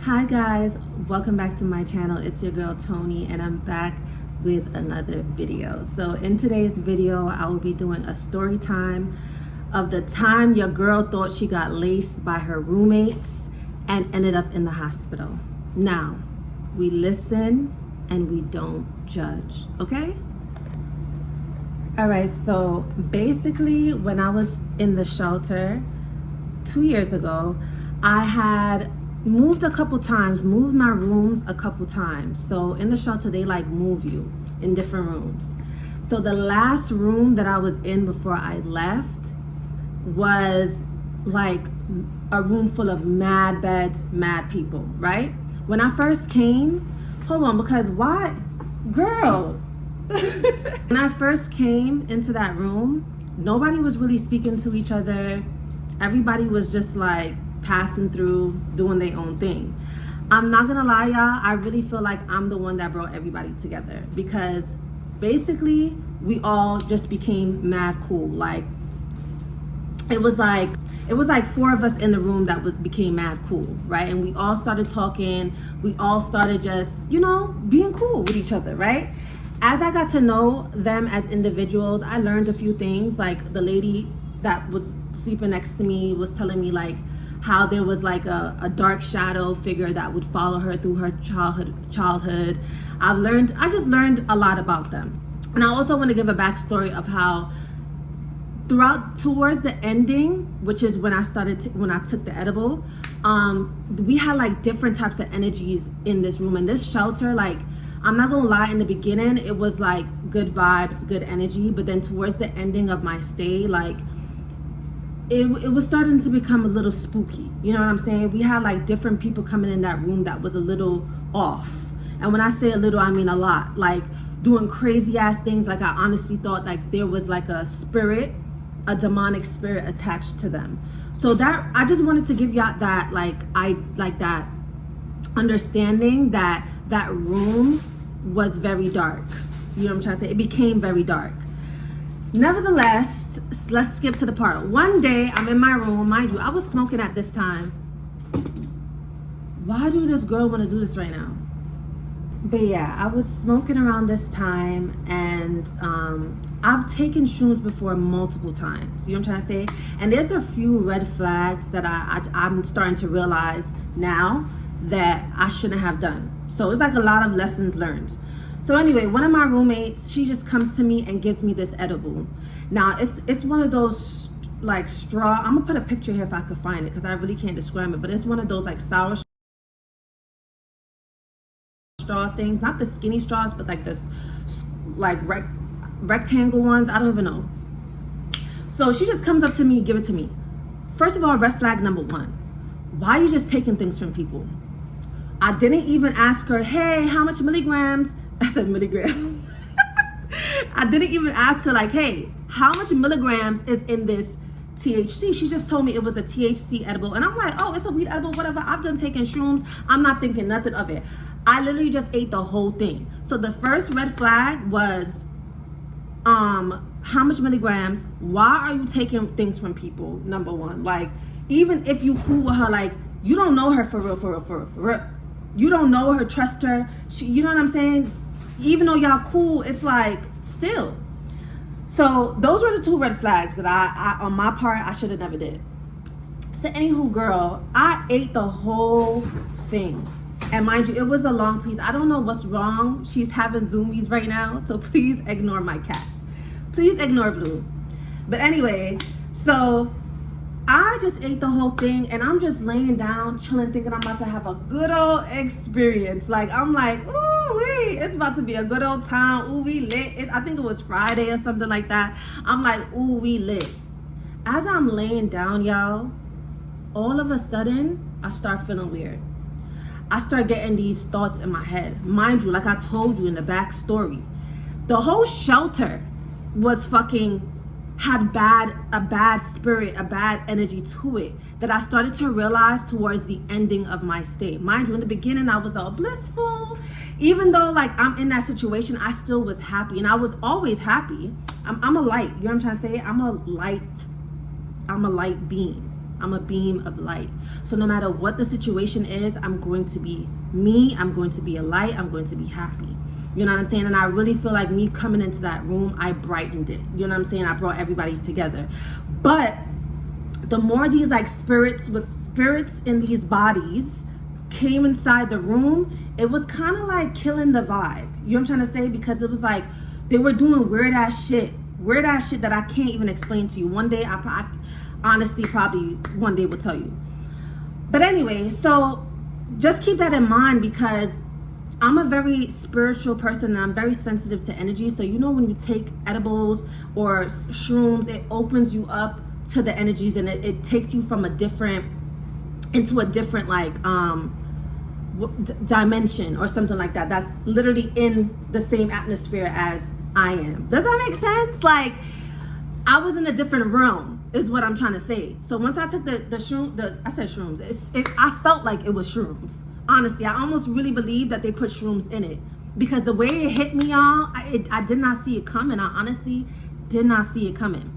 Hi guys, welcome back to my channel. It's your girl Tony and I'm back with another video. So in today's video, I will be doing a story time of the time your girl thought she got laced by her roommates and ended up in the hospital. Now, we listen and we don't judge, okay? All right, so basically when I was in the shelter 2 years ago, I had moved my rooms a couple times. So in the shelter, they like move you in different rooms. So the last room that I was in before I left was like a room full of mad beds, mad people, right? When I first came, hold on, because why? Girl. When I first came into that room, nobody was really speaking to each other. Everybody was just like passing through, doing their own thing. I'm not gonna lie, y'all, I really feel like I'm the one that brought everybody together, because basically we all just became mad cool. Like it was like 4 of us in the room that became mad cool, right? And we all started talking, we all started just, being cool with each other, right? As I got to know them as individuals, I learned a few things. Like the lady that was sleeping next to me was telling me like how there was like a dark shadow figure that would follow her through her childhood. I just learned a lot about them. And I also want to give a backstory of how towards the ending, which is when I took the edible, we had like different types of energies in this room. In this shelter, like, I'm not gonna lie, in the beginning it was like good vibes, good energy, but then towards the ending of my stay, like it was starting to become a little spooky. You know what I'm saying? We had like different people coming in that room that was a little off. And when I say a little, I mean a lot. Like doing crazy ass things. Like I honestly thought like there was like a demonic spirit attached to them. So that, I just wanted to give y'all that that understanding that that room was very dark. You know what I'm trying to say? It became very dark. Nevertheless, let's skip to the part. One day, I'm in my room. Mind you, I was smoking at this time. Why do this girl want to do this right now? But yeah, I was smoking around this time, and I've taken shrooms before multiple times. You know what I'm trying to say? And there's a few red flags that I'm starting to realize now that I shouldn't have done. So it's like a lot of lessons learned. So anyway, one of my roommates, she just comes to me and gives me this edible. Now it's one of those like straw. I'm gonna put a picture here if I could find it, because I really can't describe it. But it's one of those like sour straw things, not the skinny straws, but like this like rectangle ones. I don't even know. So she just comes up to me, give it to me. First of all, red flag number 1: why are you just taking things from people? I didn't even ask her, hey, how much milligrams? I said milligram. I didn't even ask her like, hey, how much milligrams is in this THC? She just told me it was a THC edible. And I'm like, oh, it's a weed edible, whatever. I've done taking shrooms. I'm not thinking nothing of it. I literally just ate the whole thing. So the first red flag was, how much milligrams? Why are you taking things from people? Number 1. Like, even if you cool with her, like, you don't know her for real. You don't know her, trust her. You know what I'm saying? Even though y'all cool, it's like still. So those were the 2 red flags that I on my part, I should have never did. So anywho, girl, I ate the whole thing. And mind you, it was a long piece. I don't know what's wrong. She's having zoomies right now. So please ignore my cat. Please ignore Blue. But anyway, so I just ate the whole thing, and I'm just laying down, chilling, thinking I'm about to have a good old experience. Like, I'm like, ooh, wee, it's about to be a good old time. Ooh, we lit. I think it was Friday or something like that. I'm like, ooh, we lit. As I'm laying down, y'all, all of a sudden, I start feeling weird. I start getting these thoughts in my head. Mind you, like I told you in the backstory, the whole shelter was had a bad spirit, a bad energy to it, that I started to realize towards the ending of my stay. Mind you, in the beginning, I was all blissful. Even though like I'm in that situation, I still was happy, and I was always happy. I'm a light, you know what I'm trying to say? I'm a light being. I'm a beam of light. So no matter what the situation is, I'm going to be me. I'm going to be a light. I'm going to be happy. You know what I'm saying? And I really feel like me coming into that room, I brightened it. You know what I'm saying? I brought everybody together. But the more these like spirits in these bodies came inside the room, it was kind of like killing the vibe. You know what I'm trying to say? Because it was like they were doing weird ass shit that I can't even explain to you. One day I honestly probably one day will tell you. But anyway, so just keep that in mind, because I'm a very spiritual person and I'm very sensitive to energy. So you know, when you take edibles or shrooms, it opens you up to the energies, and it takes you from into a different like dimension or something like that. That's literally in the same atmosphere as I am. Does that make sense? Like, I was in a different realm is what I'm trying to say. So once I took I said shrooms, I felt like it was shrooms. Honestly, I almost really believe that they put shrooms in it, because the way it hit me, y'all, I did not see it coming. I honestly did not see it coming.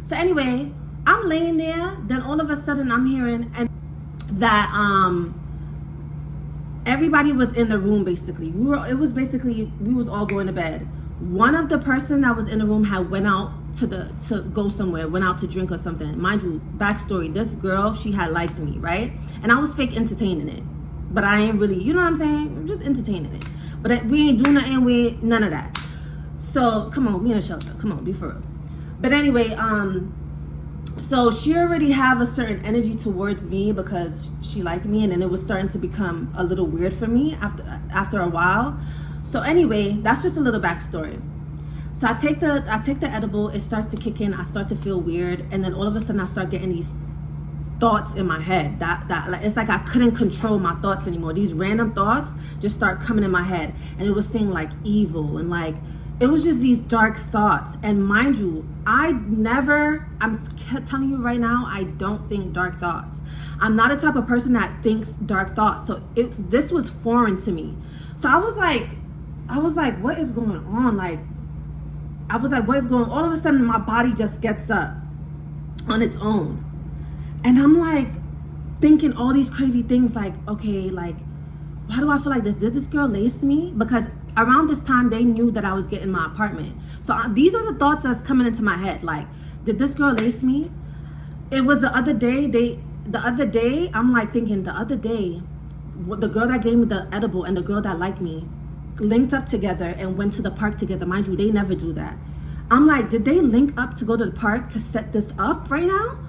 So anyway, I'm laying there, then all of a sudden I'm hearing that everybody was in the room. Basically, we was all going to bed. One of the person that was in the room had went out to go somewhere, went out to drink or something. Mind you, backstory, this girl, she had liked me, right? And I was entertaining it, but I ain't really, you know what I'm saying? I'm just entertaining it. But we ain't doing nothing, none of that. So come on, we in a shelter. Come on, be for real. But anyway, so she already have a certain energy towards me because she liked me, and then it was starting to become a little weird for me after a while. So anyway, that's just a little backstory. So I take the edible, it starts to kick in, I start to feel weird, and then all of a sudden I start getting these thoughts in my head that like, it's like I couldn't control my thoughts anymore. These random thoughts just start coming in my head, and it was saying like evil, and like it was just these dark thoughts. And mind you, I'm telling you right now, I don't think dark thoughts. I'm not a type of person that thinks dark thoughts. So this was foreign to me. So I was like, what is going on? Like, I was like, what is going on? All of a sudden, my body just gets up on its own. And I'm like thinking all these crazy things like, okay, like, why do I feel like this? Did this girl lace me? Because around this time, they knew that I was getting my apartment. So these are the thoughts that's coming into my head. Like, did this girl lace me? It was the other day, I'm like thinking, the other day, the girl that gave me the edible and the girl that liked me linked up together and went to the park together. Mind you, they never do that. I'm like, did they link up to go to the park to set this up right now?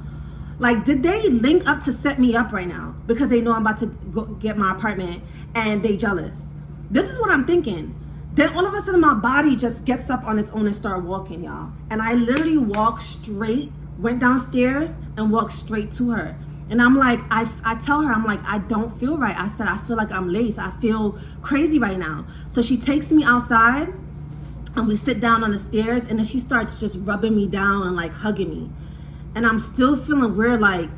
Like, did they link up to set me up right now because they know I'm about to go get my apartment and they jealous? This is what I'm thinking. Then all of a sudden my body just gets up on its own and start walking, y'all. And I literally walked straight, went downstairs and walked straight to her. And I'm like, I tell her, I'm like, I don't feel right. I said, I feel like I'm laced. I feel crazy right now. So she takes me outside and we sit down on the stairs, and then she starts just rubbing me down and like hugging me. And I'm still feeling weird, like,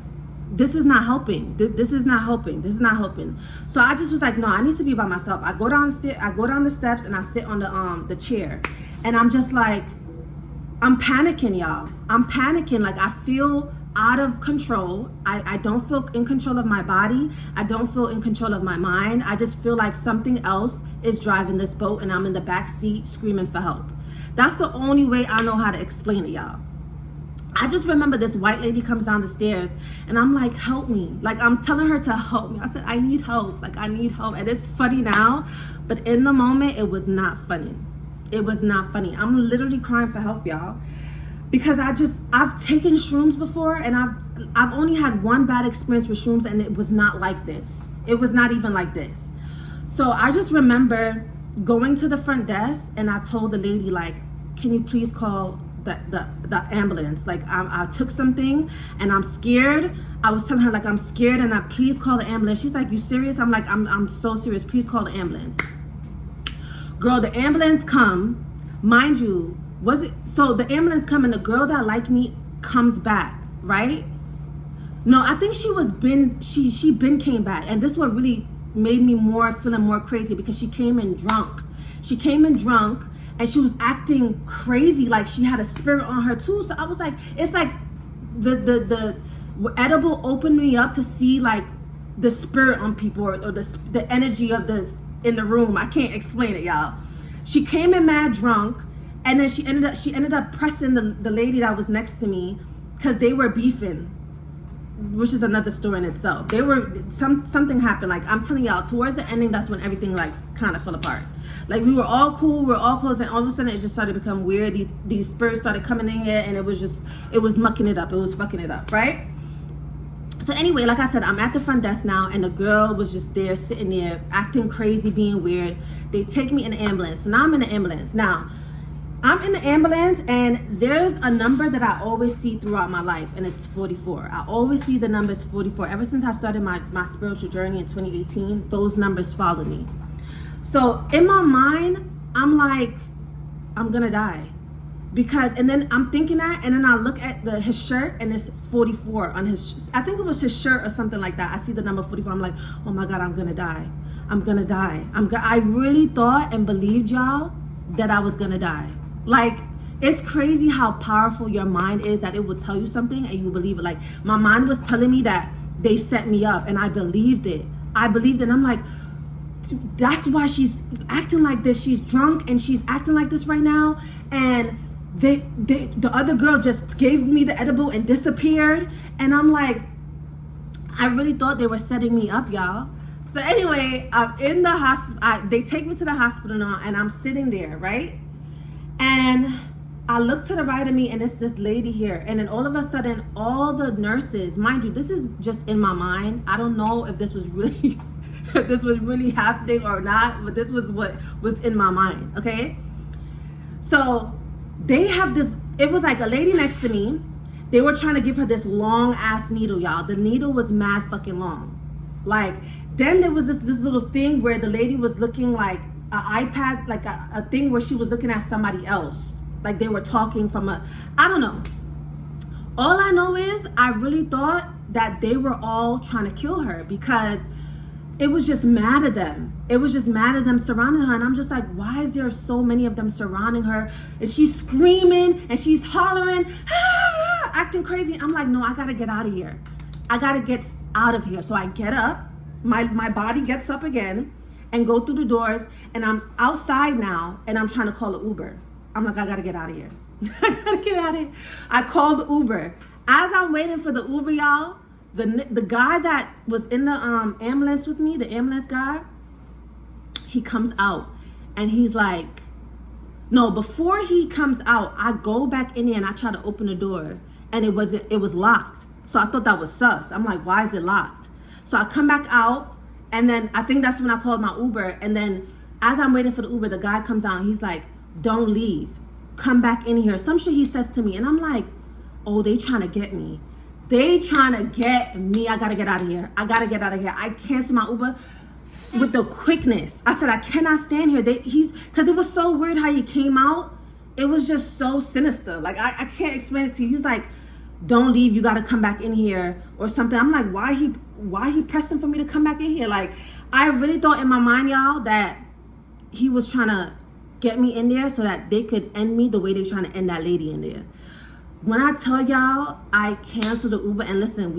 this is not helping. This is not helping. This is not helping. So I just was like, no, I need to be by myself. I go down the steps and I sit on the chair. And I'm just like, I'm panicking, y'all. I'm panicking. Like, I feel out of control. I don't feel in control of my body. I don't feel in control of my mind. I just feel like something else is driving this boat and I'm in the back seat screaming for help. That's the only way I know how to explain it, y'all. I just remember this white lady comes down the stairs and I'm like, help me. Like, I'm telling her to help me. I said, I need help. Like, I need help. And it's funny now, but in the moment, it was not funny. It was not funny. I'm literally crying for help, y'all. Because I've taken shrooms before, and I've only had one bad experience with shrooms, and it was not like this. It was not even like this. So I just remember going to the front desk, and I told the lady, like, can you please call the ambulance? Like, I took something and I'm scared. I was telling her, like, I'm scared, and please call the ambulance. She's like, you serious? I'm like, I'm so serious. Please call the ambulance. Girl, the ambulance come. Mind you, so the ambulance come and the girl that liked me comes back, right? No, I think she came back, and this what really made me feeling more crazy, because she came in drunk. She came in drunk and she was acting crazy, like she had a spirit on her too. So I was like, it's like the Edible opened me up to see like the spirit on people, or the energy of this in the room. I can't explain it, y'all. She came in mad drunk, and then she ended up pressing the lady that was next to me because they were beefing, which is another story in itself. They were something happened. Like, I'm telling y'all, towards the ending, that's when everything like kind of fell apart. Like, we were all cool, we were all close, and all of a sudden it just started to become weird. These spirits started coming in here, and it was mucking it up. It was fucking it up, right? So anyway, like I said, I'm at the front desk now, and the girl was just there, sitting there, acting crazy, being weird. They take me in the ambulance. So now I'm in the ambulance. Now, I'm in the ambulance, and there's a number that I always see throughout my life, and it's 44. I always see the numbers 44. Ever since I started my spiritual journey in 2018, those numbers follow me. So in my mind, I'm like, I'm gonna die. And then I'm thinking that, and then I look at his shirt, and it's 44 on his, I think it was his shirt or something like that. I see the number 44. I'm like, oh my God, I'm gonna die. I'm gonna die. I really thought and believed, y'all, that I was gonna die. Like, it's crazy how powerful your mind is, that it will tell you something and you believe it. Like, my mind was telling me that they set me up, and I believed it. And I'm like, that's why she's acting like this. She's drunk and she's acting like this right now. And the other girl just gave me the edible and disappeared. And I'm like, I really thought they were setting me up, y'all. So anyway, I'm in the hospital. They take me to the hospital now, and I'm sitting there, right? And I look to the right of me, and it's this lady here. And then all of a sudden, all the nurses, mind you, this is just in my mind. I don't know if this was really if this was really happening or not, but this was what was in my mind, okay? So they have this, it was like a lady next to me. They were trying to give her this long ass needle, y'all. The needle was mad fucking long. Like, then there was this little thing where the lady was looking like an iPad, like a thing where she was looking at somebody else. Like, they were talking from I don't know. All I know is I really thought that they were all trying to kill her, because it was just mad at them. It was just mad at them surrounding her. And I'm just like, why is there so many of them surrounding her? And she's screaming and she's hollering, ah, acting crazy. I'm like, no, I gotta get out of here. I gotta get out of here. So I get up, my body gets up again, and go through the doors, and I'm outside now, and I'm trying to call an Uber. I'm like, I gotta get out of here. I gotta get out of here. I called the Uber. As I'm waiting for the Uber, y'all, the guy that was in the ambulance with me, the ambulance guy, he comes out, and he's like, no, before he comes out, I go back in there and I try to open the door, and it was locked. So I thought that was sus. I'm like, why is it locked? So I come back out, and then I think that's when I called my Uber. And then as I'm waiting for the Uber, the guy comes out, and he's like, don't leave, come back in here. Some shit he says to me, and I'm like, oh, they trying to get me. They trying to get me. I gotta get out of here. I gotta get out of here. I canceled my Uber with the quickness. I said, I cannot stand here. Because it was so weird how he came out. It was just so sinister. Like, I can't explain it to you. He's like, don't leave. You gotta come back in here or something. I'm like, why he pressing for me to come back in here? Like, I really thought in my mind, y'all, that he was trying to get me in there so that they could end me the way they're trying to end that lady in there. When I tell y'all, I canceled the Uber, and listen,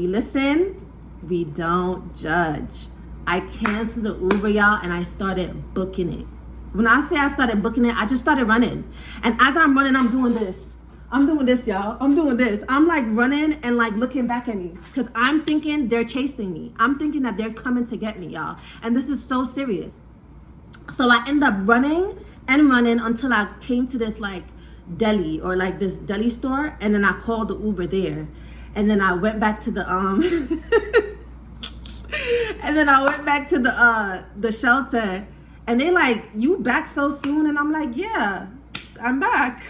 we don't judge. I canceled the Uber, y'all, and I started booking it. When I say I started booking it, I just started running. And as I'm running, I'm doing this. I'm doing this, y'all. I'm doing this. I'm like running and like looking back at me, because I'm thinking they're chasing me. I'm thinking that they're coming to get me, y'all. And this is so serious. So I end up running and running until I came to this like deli, or like this deli store, and then I called the Uber there, and then I went back to the and then I went back to the shelter, and they like, you back so soon? And I'm like, yeah, I'm back.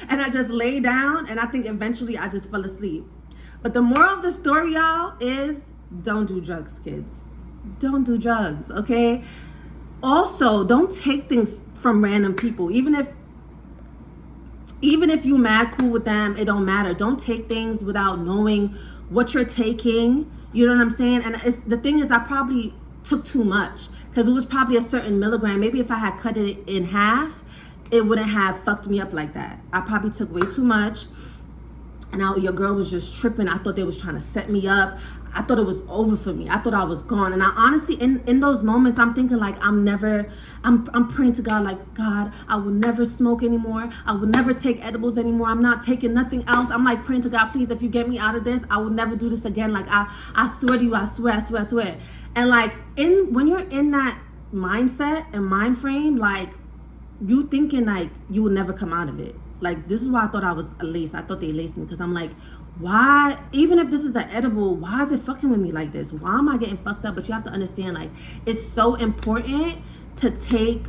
And I just lay down, and I think eventually I just fell asleep. But the moral of the story, y'all, is don't do drugs, kids. Don't do drugs, okay? Also, don't take things from random people. Even if you mad cool with them, it don't matter. Don't take things without knowing what you're taking. You know what I'm saying? And the thing is, I probably took too much, because it was probably a certain milligram. Maybe if I had cut it in half, it wouldn't have fucked me up like that. I probably took way too much. and your girl was just tripping. I thought they was trying to set me up. I thought it was over for me. I thought I was gone. And I honestly, in those moments, I'm thinking like, I'm praying to God, like, God, I will never smoke anymore. I will never take edibles anymore. I'm not taking nothing else. I'm like praying to God, please, if you get me out of this, I will never do this again. Like, I swear to you, I swear. And like, when you're in that mindset and mind frame, like, you thinking like you will never come out of it. Like, this is why I thought I was laced. I thought they laced me, because I'm like, why, even if this is an edible, why is it fucking with me like this? Why am I getting fucked up? But you have to understand, like, it's so important to take,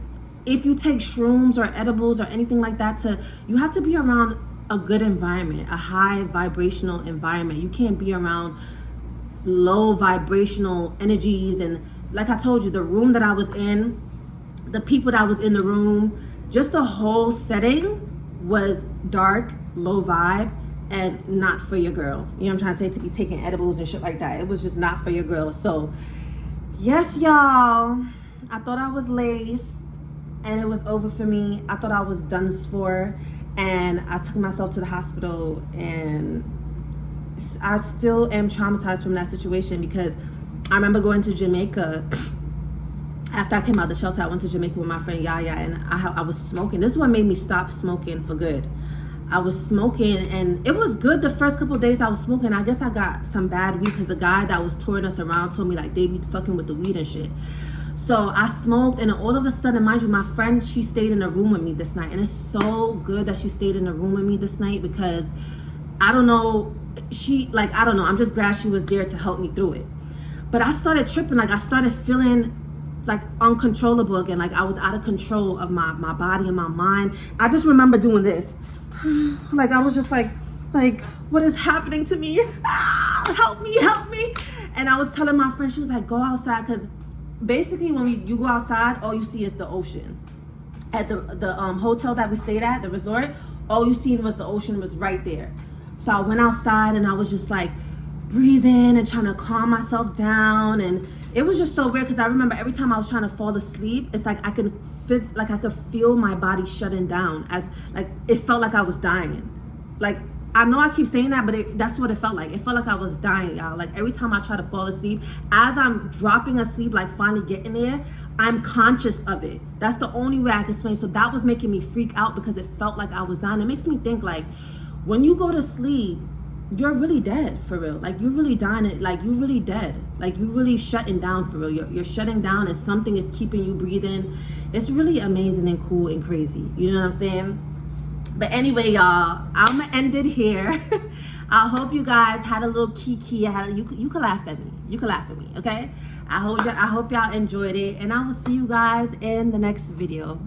if you take shrooms or edibles or anything like that, you have to be around a good environment, a high vibrational environment. You can't be around low vibrational energies. And like I told you, the room that I was in, the people that was in the room, just the whole setting was dark, low vibe, and not for your girl. You know what I'm trying to say? To be taking edibles and shit like that. It was just not for your girl. So, yes, y'all. I thought I was laced, and it was over for me. I thought I was done for, and I took myself to the hospital, and I still am traumatized from that situation, because I remember going to Jamaica. After I came out of the shelter, I went to Jamaica with my friend Yaya, and I was smoking. This is what made me stop smoking for good. I was smoking, and it was good the first couple of days I was smoking. I guess I got some bad weed, because the guy that was touring us around told me like they be fucking with the weed and shit. So I smoked, and all of a sudden, mind you, my friend, she stayed in a room with me this night. And it's so good that she stayed in a room with me this night, because I don't know, I don't know, I'm just glad she was there to help me through it. But I started tripping, like I started feeling like uncontrollable again. Like I was out of control of my body and my mind. I just remember doing this. Like I was just like, what is happening to me? Help me. And I was telling my friend, she was like, go outside, because basically when you go outside, all you see is the ocean. At the hotel that we stayed at, the resort, all you seen was the ocean, was right there. So I went outside, and I was just like breathing and trying to calm myself down. And it was just so weird, because I remember every time I was trying to fall asleep, it's like I could feel my body shutting down, as like it felt like I was dying. Like, I know I keep saying that, but that's what it felt like. It felt like I was dying, y'all. Like every time I try to fall asleep, as I'm dropping asleep, like finally getting there, I'm conscious of it. That's the only way I can explain. So that was making me freak out, because it felt like I was dying. It makes me think, like, when you go to sleep, you're really dead, for real. Like, you're really dying. Like, you're really dead. Like, you're really shutting down, for real. You're shutting down, and something is keeping you breathing. It's really amazing and cool and crazy. You know what I'm saying? But anyway, y'all, I'm gonna end it here. I hope you guys had a little kiki. You could laugh at me. You could laugh at me, okay? I hope y'all enjoyed it, and I will see you guys in the next video.